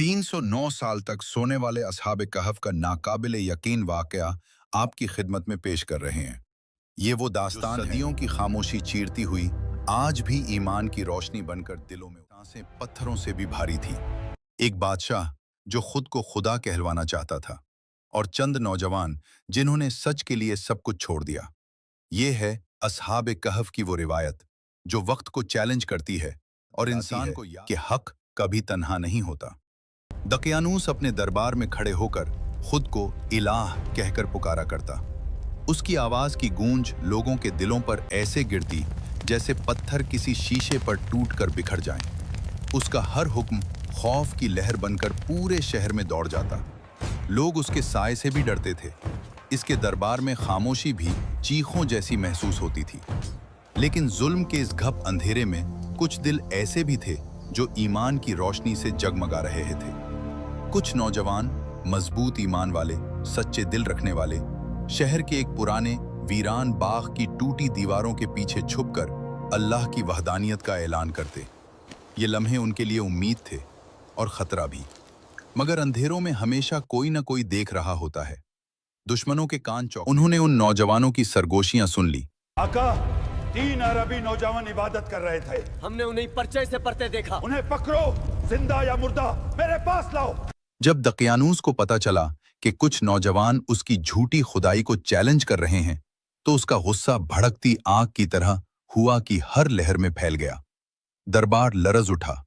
309 साल तक सोने वाले असहाब कहफ का नाकाबिल यकीन वाकया आपकी खिदमत में पेश कर रहे हैं। ये वो दास्तान सदियों की खामोशी चीरती हुई आज भी ईमान की रोशनी बनकर दिलों में सांसें पत्थरों से भी भारी थी। एक बादशाह जो खुद को खुदा कहलवाना चाहता था और चंद नौजवान जिन्होंने सच के लिए सब कुछ छोड़ दिया। ये है असहाब कहफ की वो रिवायत जो वक्त को चैलेंज करती है और इंसान को कि हक कभी तन्हा नहीं होता। दकियानूस अपने दरबार में खड़े होकर खुद को इलाह कहकर पुकारा करता। उसकी आवाज की गूंज लोगों के दिलों पर ऐसे गिरती जैसे पत्थर किसी शीशे पर टूटकर बिखर जाएं। उसका हर हुक्म खौफ की लहर बनकर पूरे शहर में दौड़ जाता। लोग उसके साए से भी डरते थे। इसके दरबार में खामोशी भी चीखों जैसी महसूस होती थी। लेकिन जुल्म के इस घप अंधेरे में कुछ दिल ऐसे भी थे जो ईमान की रोशनी से जगमगा रहे थे। कुछ नौजवान मजबूत ईमान वाले, सच्चे दिल रखने वाले, शहर के एक पुराने वीरान बाग की टूटी दीवारों के पीछे छुपकर अल्लाह की वहदानियत का ऐलान करते। ये लम्हे उनके लिए उम्मीद थे और खतरा भी, मगर अंधेरों में हमेशा कोई न कोई देख रहा होता है। दुश्मनों के कान चौंके। उन्होंने उन नौजवानों की सरगोशियां सुन ली। आका, 3 अरबी नौजवान इबादत कर रहे थे। हमने उन्हें पर्चे से पढ़ते देखा। उन्हें पकड़ो, जिंदा या मुर्दा, मेरे पास लाओ। जब दकियानूस को पता चला कि कुछ नौजवान उसकी झूठी खुदाई को चैलेंज कर रहे हैं, तो उसका गुस्सा भड़कती आग की तरह हुआ कि हर लहर में फैल गया। दरबार लरज उठा।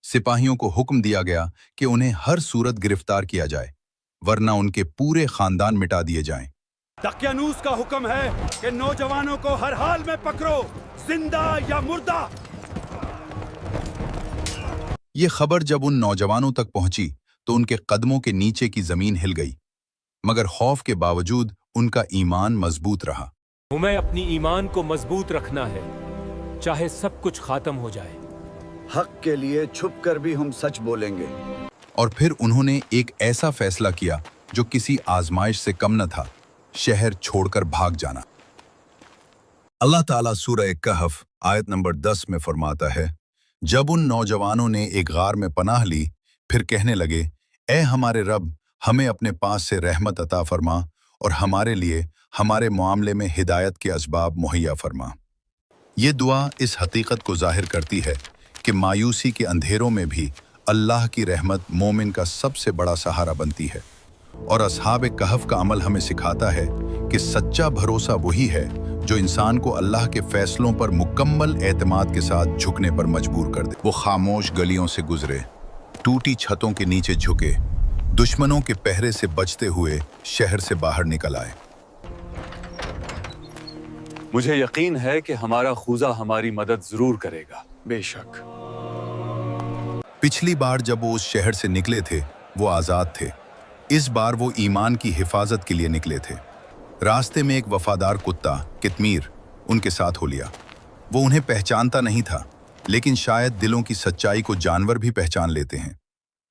सिपाहियों को हुक्म दिया गया कि उन्हें हर सूरत गिरफ्तार किया जाए, वरना उनके पूरे खानदान मिटा दिए जाएं। दकियानूस का हुक्म है कि नौजवानों को हर हाल में पकड़ो, जिंदा या मुर्दा। ये खबर जब उन नौजवानों तक पहुंची तो उनके कदमों के नीचे की जमीन हिल गई, मगर खौफ के बावजूद उनका ईमान मजबूत रहा। हमें अपनी ईमान को मजबूत रखना है, चाहे सब कुछ खात्म हो जाए। हक के लिए छुप कर भी हम सच बोलेंगे। और फिर उन्होंने एक ऐसा फैसला किया जो किसी आजमाइश से कम न था, शहर छोड़कर भाग जाना। अल्लाह ताला सूरह कहफ आयत नंबर 10 में फरमाता है, जब उन नौजवानों ने एक गार में पनाह ली, फिर कहने लगे, ए हमारे रब, हमें अपने पास से रहमत अता फरमा और हमारे लिए हमारे मामले में हिदायत के असबाब मुहैया फरमा। ये दुआ इस हकीकत को जाहिर करती है कि मायूसी के अंधेरों में भी अल्लाह की रहमत मोमिन का सबसे बड़ा सहारा बनती है। और असहाब कहफ का अमल हमें सिखाता है कि सच्चा भरोसा वही है जो इंसान को अल्लाह के फैसलों पर मुकम्मल एतमाद के साथ झुकने पर मजबूर कर दे। वो खामोश गलियों से गुजरे, टूटी छतों के नीचे झुके, दुश्मनों के पहरे से बचते हुए शहर से बाहर निकल आए। मुझे यकीन है कि हमारा खुदा हमारी मदद जरूर करेगा। बेशक। पिछली बार जब वो उस शहर से निकले थे वो आज़ाद थे। इस बार वो ईमान की हिफाजत के लिए निकले थे। रास्ते में एक वफादार कुत्ता कितमीर उनके साथ हो लिया। वो उन्हें पहचानता नहीं था, लेकिन शायद दिलों की सच्चाई को जानवर भी पहचान लेते हैं।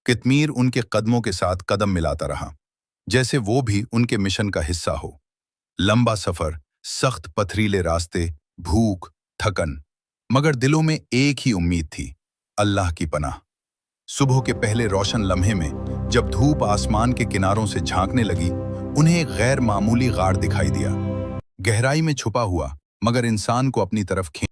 कितमीर उनके कदमों के साथ कदम मिलाता रहा, जैसे वो भी उनके मिशन का हिस्सा हो। लंबा सफर, सख्त पथरीले रास्ते, भूख, थकन, मगर दिलों में एक ही उम्मीद थी, अल्लाह की पनाह। सुबह के पहले रोशन लम्हे में जब धूप आसमान के किनारों से झांकने लगी, उन्हें एक गैर मामूली गार दिखाई दिया, गहराई में छुपा हुआ, मगर इंसान को अपनी तरफ खींच